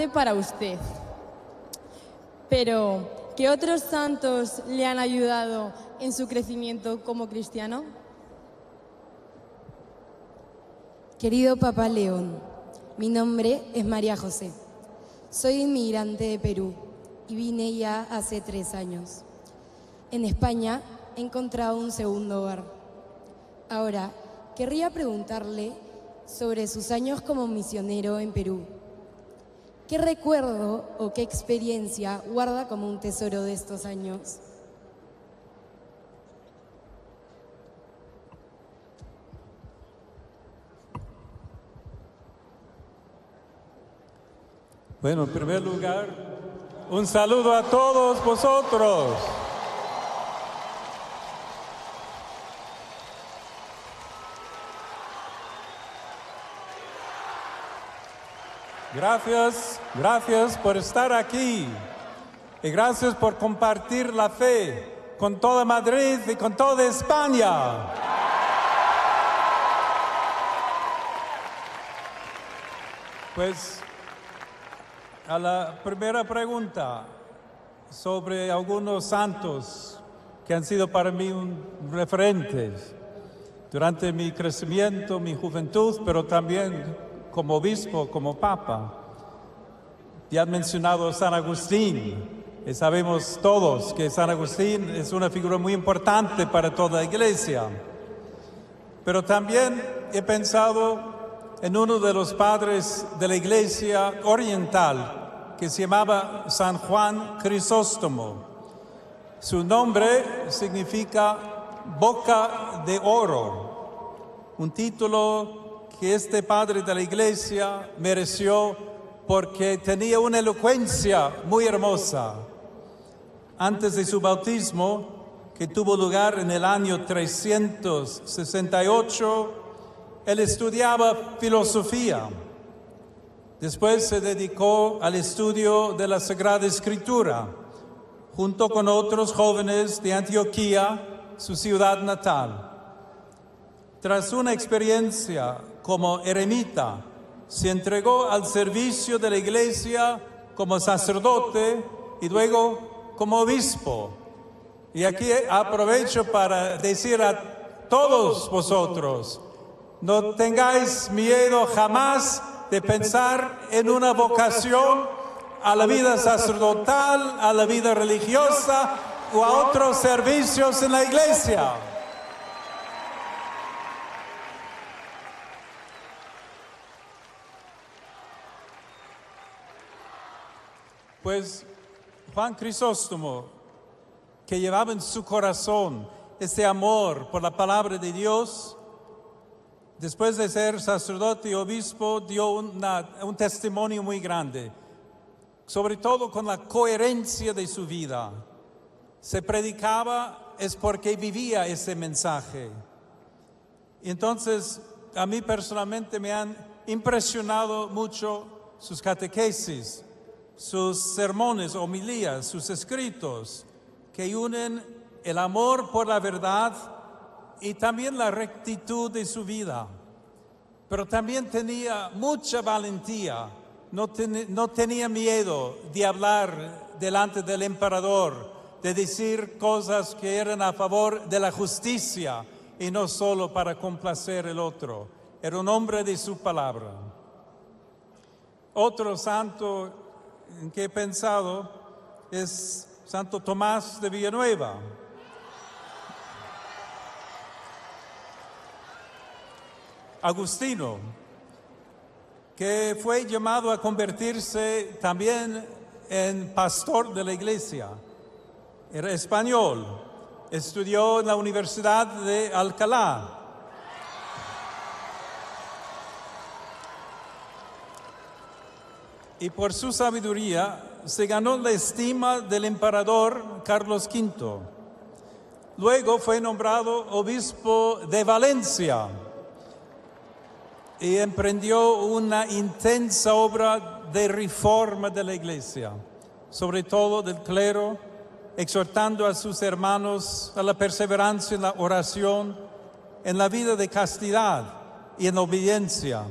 para usted. Pero, ¿qué otros santos le han ayudado en su crecimiento como cristiano? Querido Papa León, mi nombre es María José. Soy inmigrante de Perú y vine ya hace 3 años. En España he encontrado un segundo hogar. Ahora, querría preguntarle sobre sus años como misionero en Perú. ¿Qué recuerdo o qué experiencia guarda como un tesoro de estos años? Bueno, en primer lugar, un saludo a todos vosotros. Gracias por estar aquí y gracias por compartir la fe con toda Madrid y con toda España. Pues a la primera pregunta sobre algunos santos que han sido para mí referentes durante mi crecimiento, mi juventud, pero también como obispo, como papa. Ya han mencionado a San Agustín, y sabemos todos que San Agustín es una figura muy importante para toda la Iglesia. Pero también he pensado en uno de los padres de la Iglesia oriental, que se llamaba San Juan Crisóstomo. Su nombre significa boca de oro, un título que este padre de la Iglesia mereció porque tenía una elocuencia muy hermosa. Antes de su bautismo, que tuvo lugar en el año 368, él estudiaba filosofía. Después se dedicó al estudio de la Sagrada Escritura, junto con otros jóvenes de Antioquía, su ciudad natal. Tras una experiencia como eremita, se entregó al servicio de la Iglesia como sacerdote y luego como obispo. Y aquí aprovecho para decir a todos vosotros, no tengáis miedo jamás de pensar en una vocación a la vida sacerdotal, a la vida religiosa o a otros servicios en la Iglesia. Pues Juan Crisóstomo, que llevaba en su corazón este amor por la palabra de Dios, después de ser sacerdote y obispo, dio un testimonio muy grande, sobre todo con la coherencia de su vida. Se predicaba es porque vivía ese mensaje. Y entonces, a mí personalmente me han impresionado mucho sus catequesis, sus sermones, homilías, sus escritos, que unen el amor por la verdad y también la rectitud de su vida. Pero también tenía mucha valentía, no tenía miedo de hablar delante del emperador, de decir cosas que eran a favor de la justicia y no solo para complacer el otro. Era un hombre de su palabra. Otro santo en que he pensado es Santo Tomás de Villanueva. Agustino, que fue llamado a convertirse también en pastor de la Iglesia. Era español, estudió en la Universidad de Alcalá. Y por su sabiduría se ganó la estima del emperador Carlos V. Luego fue nombrado obispo de Valencia y emprendió una intensa obra de reforma de la Iglesia, sobre todo del clero, exhortando a sus hermanos a la perseverancia en la oración, en la vida de castidad y en obediencia.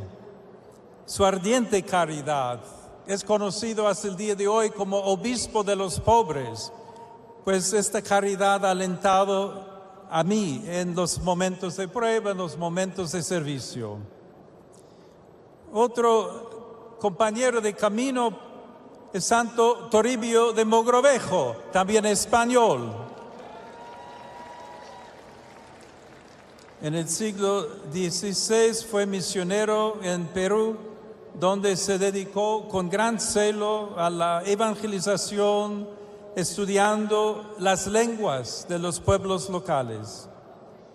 Su ardiente caridad es conocido hasta el día de hoy como obispo de los pobres, pues esta caridad ha alentado a mí en los momentos de prueba, en los momentos de servicio. Otro compañero de camino es Santo Toribio de Mogrovejo, también español. En el siglo XVI fue misionero en Perú, donde se dedicó con gran celo a la evangelización, estudiando las lenguas de los pueblos locales.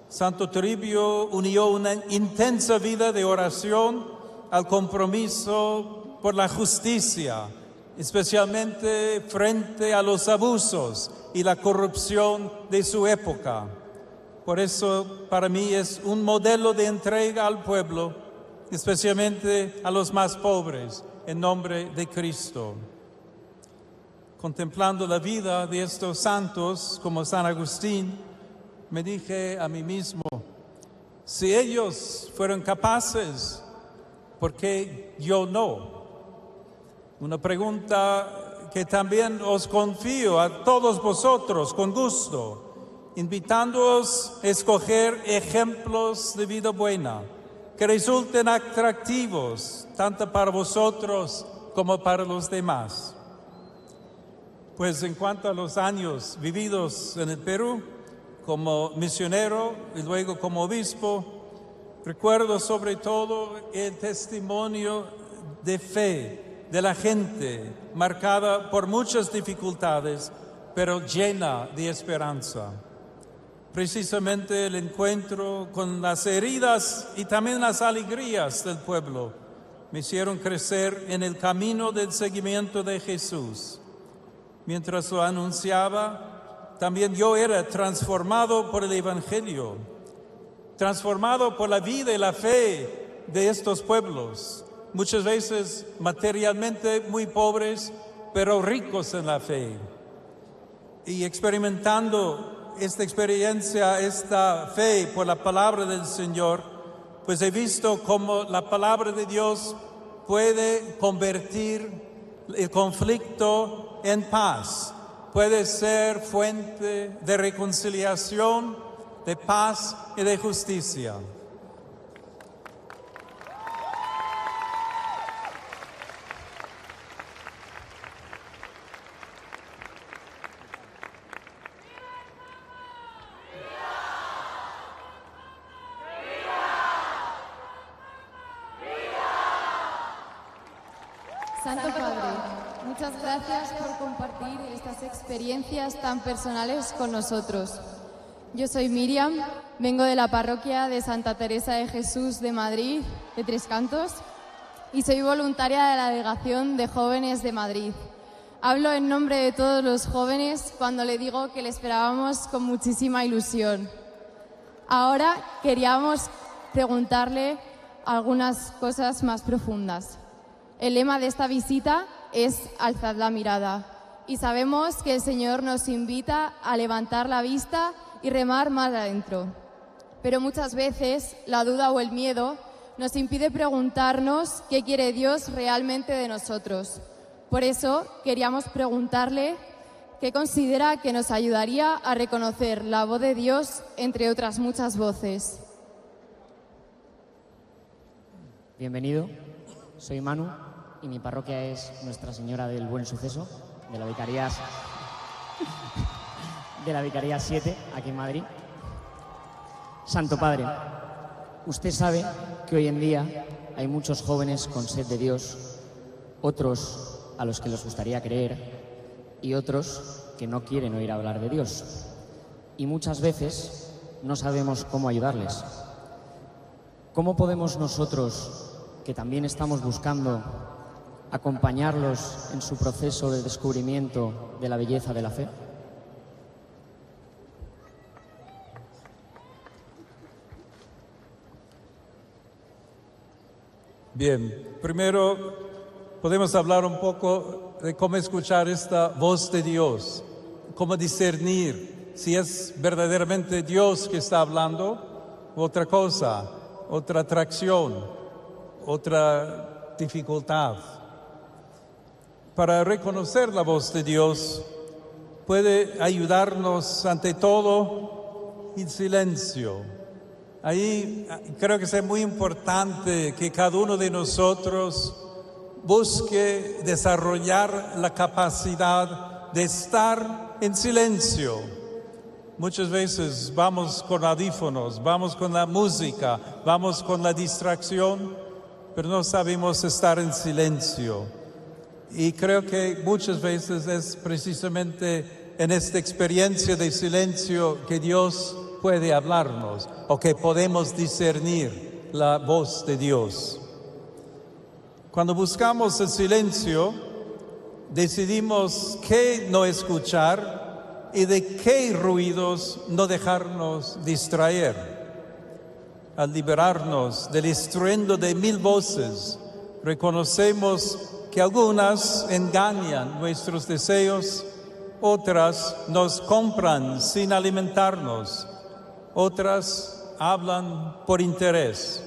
Santo Toribio unió una intensa vida de oración al compromiso por la justicia, especialmente frente a los abusos y la corrupción de su época. Por eso, para mí es un modelo de entrega al pueblo, especialmente a los más pobres, en nombre de Cristo. Contemplando la vida de estos santos, como San Agustín, me dije a mí mismo, si ellos fueron capaces, ¿por qué yo no? Una pregunta que también os confío a todos vosotros con gusto, invitándoos a escoger ejemplos de vida buena que resulten atractivos tanto para vosotros como para los demás. Pues en cuanto a los años vividos en el Perú, como misionero y luego como obispo, recuerdo sobre todo el testimonio de fe de la gente, marcada por muchas dificultades, pero llena de esperanza. Precisamente el encuentro con las heridas y también las alegrías del pueblo me hicieron crecer en el camino del seguimiento de Jesús. Mientras lo anunciaba, también yo era transformado por el Evangelio, transformado por la vida y la fe de estos pueblos, muchas veces materialmente muy pobres, pero ricos en la fe. Y experimentando esta experiencia, esta fe por la palabra del Señor, pues he visto cómo la palabra de Dios puede convertir el conflicto en paz, puede ser fuente de reconciliación, de paz y de justicia. Santo Padre, muchas gracias por compartir estas experiencias tan personales con nosotros. Yo soy Miriam, vengo de la parroquia de Santa Teresa de Jesús de Madrid, de Tres Cantos, y soy voluntaria de la Delegación de Jóvenes de Madrid. Hablo en nombre de todos los jóvenes cuando le digo que le esperábamos con muchísima ilusión. Ahora queríamos preguntarle algunas cosas más profundas. El lema de esta visita es Alzad la mirada y sabemos que el Señor nos invita a levantar la vista y remar más adentro. Pero muchas veces la duda o el miedo nos impide preguntarnos qué quiere Dios realmente de nosotros. Por eso queríamos preguntarle qué considera que nos ayudaría a reconocer la voz de Dios entre otras muchas voces. Bienvenido, soy Manu y mi parroquia es Nuestra Señora del Buen Suceso, de la Vicaría 7, aquí en Madrid. Santo Padre, usted sabe que hoy en día hay muchos jóvenes con sed de Dios, otros a los que les gustaría creer y otros que no quieren oír hablar de Dios. Y muchas veces no sabemos cómo ayudarles. ¿Cómo podemos nosotros, que también estamos buscando acompañarlos en su proceso de descubrimiento de la belleza de la fe? Bien, primero podemos hablar un poco de cómo escuchar esta voz de Dios, cómo discernir si es verdaderamente Dios que está hablando o otra cosa, otra atracción, otra dificultad. para reconocer la voz de Dios puede ayudarnos ante todo el silencio. Ahí creo que es muy importante que cada uno de nosotros busque desarrollar la capacidad de estar en silencio. Muchas veces vamos con audífonos, vamos con la música, vamos con la distracción, pero no sabemos estar en silencio. Y creo que muchas veces es precisamente en esta experiencia de silencio que Dios puede hablarnos o que podemos discernir la voz de Dios. Cuando buscamos el silencio, decidimos qué no escuchar y de qué ruidos no dejarnos distraer. Al liberarnos del estruendo de mil voces, reconocemos que algunas engañan nuestros deseos, otras nos compran sin alimentarnos, otras hablan por interés.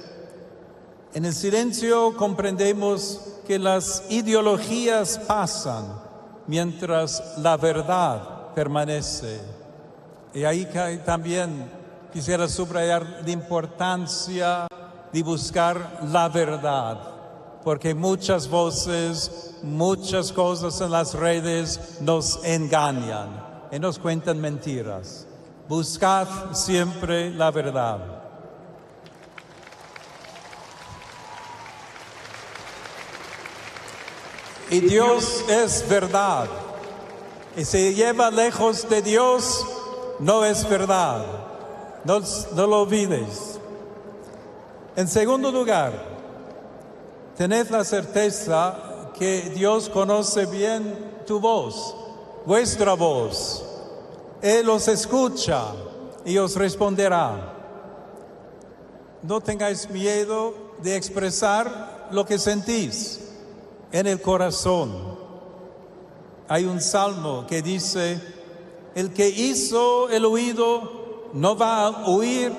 En el silencio comprendemos que las ideologías pasan mientras la verdad permanece. Y ahí también quisiera subrayar la importancia de buscar la verdad, porque muchas voces, muchas cosas en las redes nos engañan y nos cuentan mentiras. Buscad siempre la verdad. Y Dios es verdad. Y si lleva lejos de Dios, no es verdad. No lo olvides. En segundo lugar, tened la certeza que Dios conoce bien tu voz, vuestra voz. Él os escucha y os responderá. No tengáis miedo de expresar lo que sentís en el corazón. Hay un salmo que dice: el que hizo el oído no va a oír.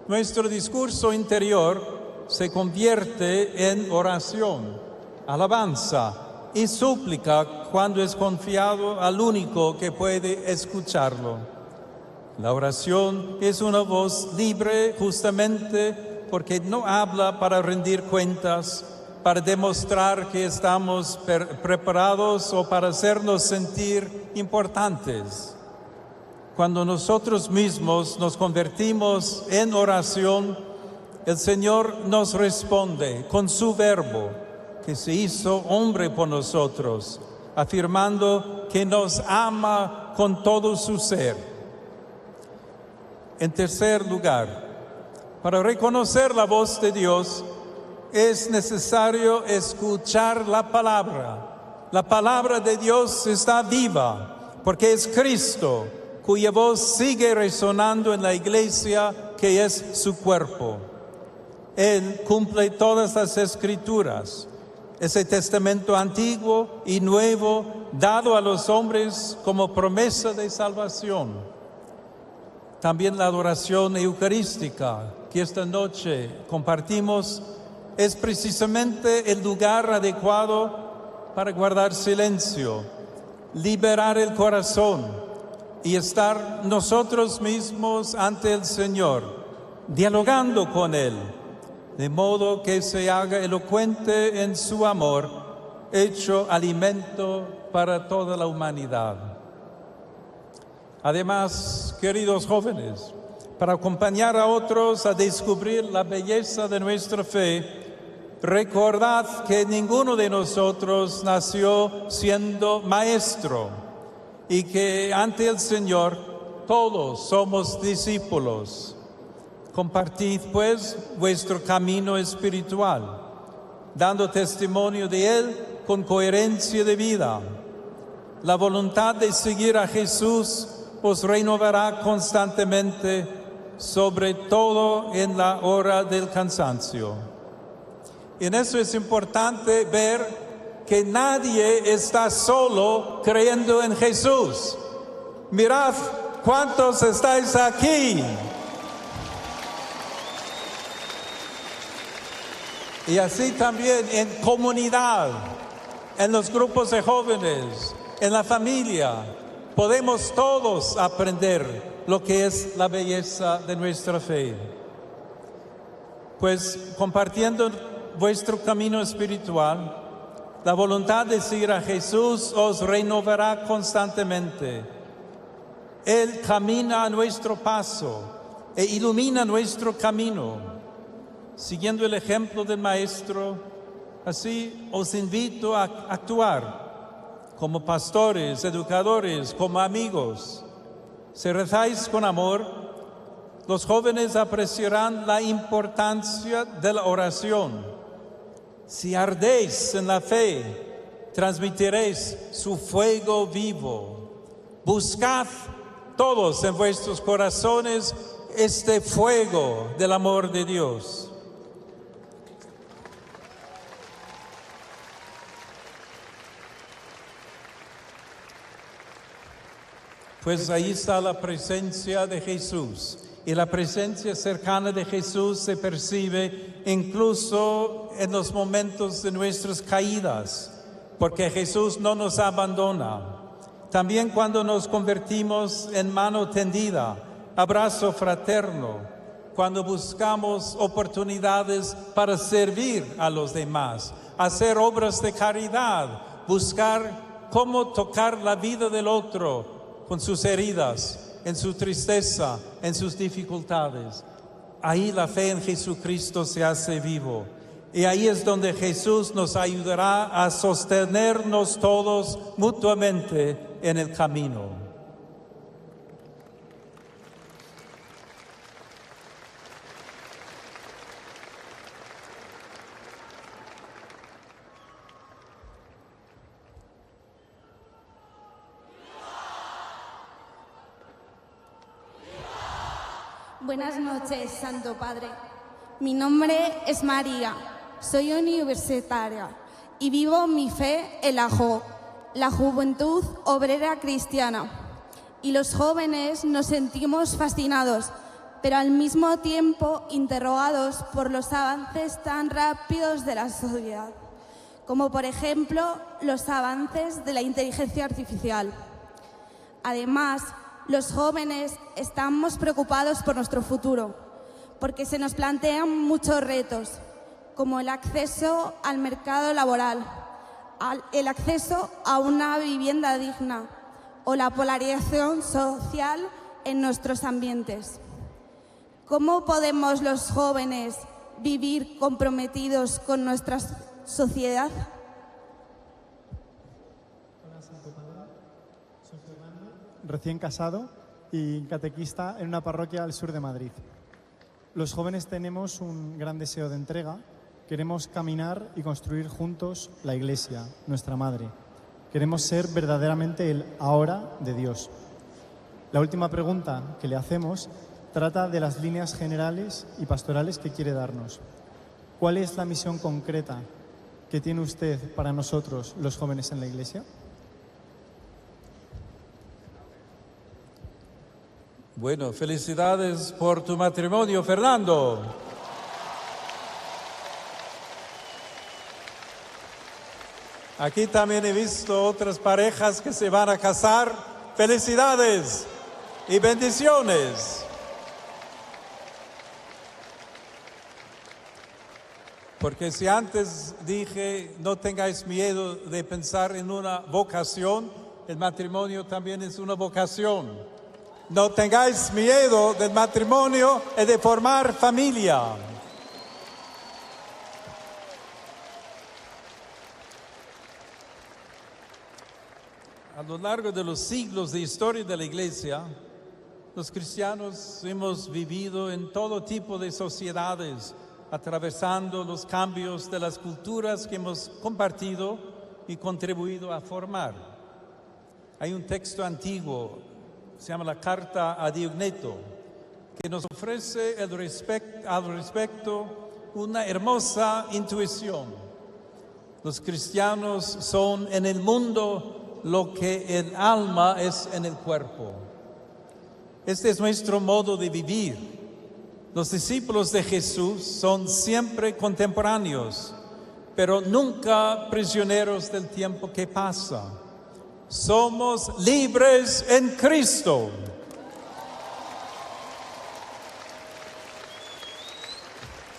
Nuestro discurso interior se convierte en oración, alabanza y súplica cuando es confiado al único que puede escucharlo. La oración es una voz libre justamente porque no habla para rendir cuentas, para demostrar que estamos preparados o para hacernos sentir importantes. Cuando nosotros mismos nos convertimos en oración, el Señor nos responde con su verbo, que se hizo hombre por nosotros, afirmando que nos ama con todo su ser. En tercer lugar, para reconocer la voz de Dios, es necesario escuchar la palabra. La palabra de Dios está viva, porque es Cristo, cuya voz sigue resonando en la iglesia, que es su cuerpo. Él cumple todas las escrituras, ese testamento antiguo y nuevo dado a los hombres como promesa de salvación. También la adoración eucarística que esta noche compartimos es precisamente el lugar adecuado para guardar silencio, liberar el corazón y estar nosotros mismos ante el Señor, dialogando con Él, de modo que se haga elocuente en su amor, hecho alimento para toda la humanidad. Además, queridos jóvenes, para acompañar a otros a descubrir la belleza de nuestra fe, recordad que ninguno de nosotros nació siendo maestro y que ante el Señor todos somos discípulos. Compartid pues vuestro camino espiritual, dando testimonio de Él con coherencia de vida. La voluntad de seguir a Jesús os renovará constantemente, sobre todo en la hora del cansancio. Y en eso es importante ver que nadie está solo creyendo en Jesús. Mirad cuántos estáis aquí. Y así también en comunidad. en los grupos de jóvenes, en la familia. Podemos todos aprender lo que es la belleza de nuestra fe. Pues compartiendo vuestro camino espiritual, la voluntad de seguir a Jesús os renovará constantemente. Él camina a nuestro paso e ilumina nuestro camino. Siguiendo el ejemplo del Maestro, así os invito a actuar como pastores, educadores, como amigos. Si rezáis con amor, los jóvenes apreciarán la importancia de la oración. Si ardéis en la fe, transmitiréis su fuego vivo. Buscad todos en vuestros corazones este fuego del amor de Dios. Pues ahí está la presencia de Jesús. Y la presencia cercana de Jesús se percibe incluso en los momentos de nuestras caídas, porque Jesús no nos abandona. También cuando nos convertimos en mano tendida, abrazo fraterno, cuando buscamos oportunidades para servir a los demás, hacer obras de caridad, buscar cómo tocar la vida del otro con sus heridas, en su tristeza, en sus dificultades. Ahí la fe en Jesucristo se hace vivo. Y ahí es donde Jesús nos ayudará a sostenernos todos mutuamente en el camino. Buenas noches, Santo Padre. Mi nombre es María, soy universitaria y vivo mi fe en la Juventud Obrera Cristiana. Y los jóvenes nos sentimos fascinados, pero al mismo tiempo interrogados por los avances tan rápidos de la sociedad, como por ejemplo los avances de la inteligencia artificial. Además, los jóvenes estamos preocupados por nuestro futuro, porque se nos plantean muchos retos, como el acceso al mercado laboral, el acceso a una vivienda digna o la polarización social en nuestros ambientes. ¿Cómo podemos los jóvenes vivir comprometidos con nuestra sociedad? Recién casado y catequista en una parroquia al sur de Madrid. Los jóvenes tenemos un gran deseo de entrega. Queremos caminar y construir juntos la Iglesia, nuestra Madre. Queremos ser verdaderamente el ahora de Dios. La última pregunta que le hacemos trata de las líneas generales y pastorales que quiere darnos. ¿Cuál es la misión concreta que tiene usted para nosotros, los jóvenes en la Iglesia? Bueno, felicidades por tu matrimonio, Fernando. Aquí también he visto otras parejas que se van a casar. Felicidades y bendiciones. Porque si antes dije, no tengáis miedo de pensar en una vocación, el matrimonio también es una vocación. No tengáis miedo del matrimonio y de formar familia. A lo largo de los siglos de historia de la Iglesia, los cristianos hemos vivido en todo tipo de sociedades, atravesando los cambios de las culturas que hemos compartido y contribuido a formar. Hay un texto antiguo, se llama la Carta a Diogneto, que nos ofrece al respecto una hermosa intuición. Los cristianos son en el mundo lo que el alma es en el cuerpo. Este es nuestro modo de vivir. Los discípulos de Jesús son siempre contemporáneos. pero nunca prisioneros del tiempo que pasa. Somos libres en Cristo.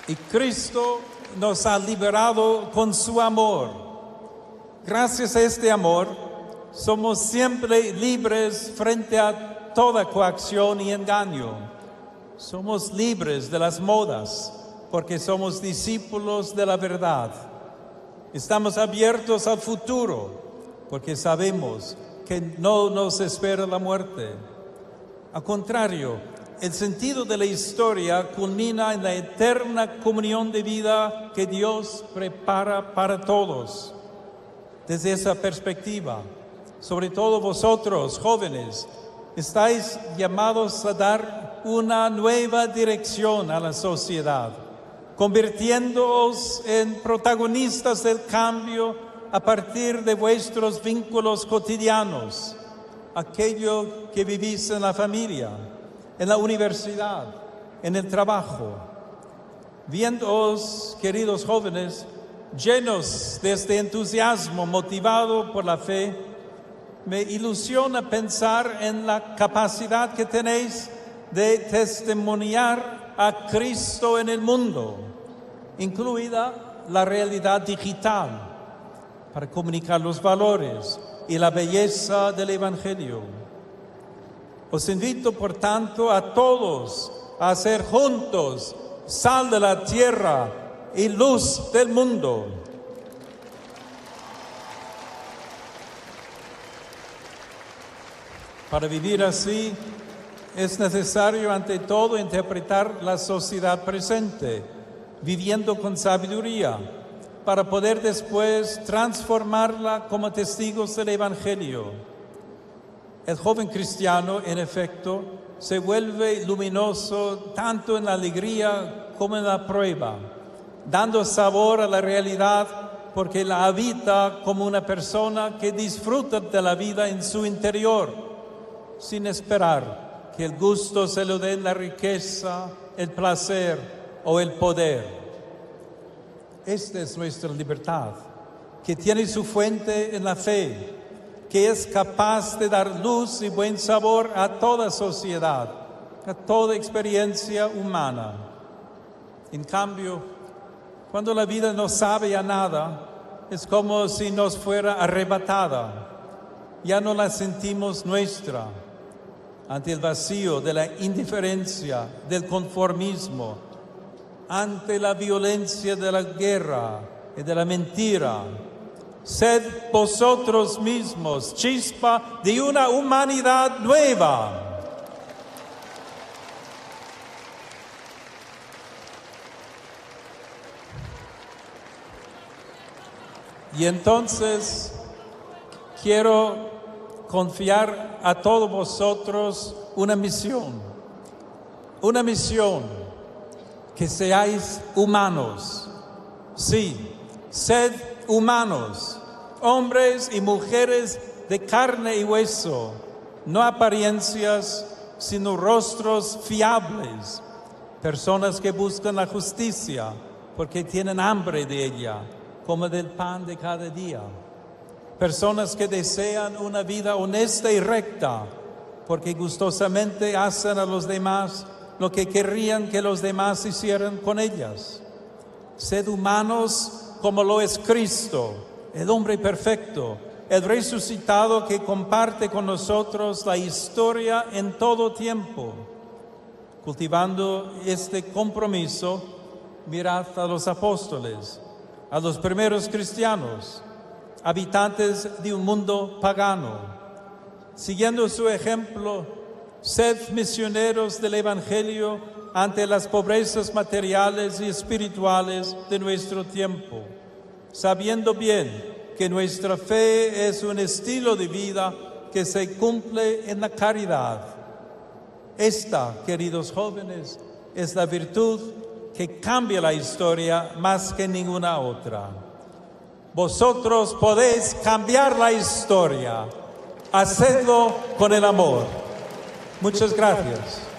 Y Cristo nos ha liberado con su amor. Gracias a este amor, somos siempre libres frente a toda coacción y engaño. Somos libres de las modas, porque somos discípulos de la verdad. Estamos abiertos al futuro, porque sabemos que no nos espera la muerte. Al contrario, el sentido de la historia culmina en la eterna comunión de vida que Dios prepara para todos. Desde esa perspectiva, sobre todo vosotros, jóvenes, estáis llamados a dar una nueva dirección a la sociedad, convirtiéndoos en protagonistas del cambio a partir de vuestros vínculos cotidianos, aquello que vivís en la familia, en la universidad, en el trabajo. Viéndoos, queridos jóvenes, llenos de este entusiasmo motivado por la fe, me ilusiona pensar en la capacidad que tenéis de testimoniar a Cristo en el mundo, incluida la realidad digital, para comunicar los valores y la belleza del Evangelio. Os invito, por tanto, a todos a hacer juntos sal de la tierra y luz del mundo. Para vivir así, es necesario, ante todo, interpretar la sociedad presente, viviendo con sabiduría, para poder después transformarla como testigos del Evangelio. El joven cristiano, en efecto, se vuelve luminoso tanto en la alegría como en la prueba, dando sabor a la realidad porque la habita como una persona que disfruta de la vida en su interior, sin esperar que el gusto se lo dé la riqueza, el placer o el poder. Esta es nuestra libertad, que tiene su fuente en la fe, que es capaz de dar luz y buen sabor a toda sociedad, a toda experiencia humana. En cambio, cuando la vida no sabe a nada, es como si nos fuera arrebatada. Ya no la sentimos nuestra. Ante el vacío de la indiferencia, del conformismo, ante la violencia de la guerra y de la mentira, sed vosotros mismos chispa de una humanidad nueva. Y entonces quiero confiar a todos vosotros una misión, que seáis humanos. Sí, sed humanos, hombres y mujeres de carne y hueso, no apariencias, sino rostros fiables, personas que buscan la justicia porque tienen hambre de ella, como del pan de cada día. Personas que desean una vida honesta y recta, porque gustosamente hacen a los demás lo que querrían que los demás hicieran con ellas. Sed humanos como lo es Cristo, el hombre perfecto, el resucitado que comparte con nosotros la historia en todo tiempo. Cultivando este compromiso, mirad a los apóstoles, a los primeros cristianos, habitantes de un mundo pagano. Siguiendo su ejemplo, sed misioneros del Evangelio ante las pobrezas materiales y espirituales de nuestro tiempo, sabiendo bien que nuestra fe es un estilo de vida que se cumple en la caridad. Esta, queridos jóvenes, es la virtud que cambia la historia más que ninguna otra. Vosotros podéis cambiar la historia. Hacedlo con el amor. Muchas gracias.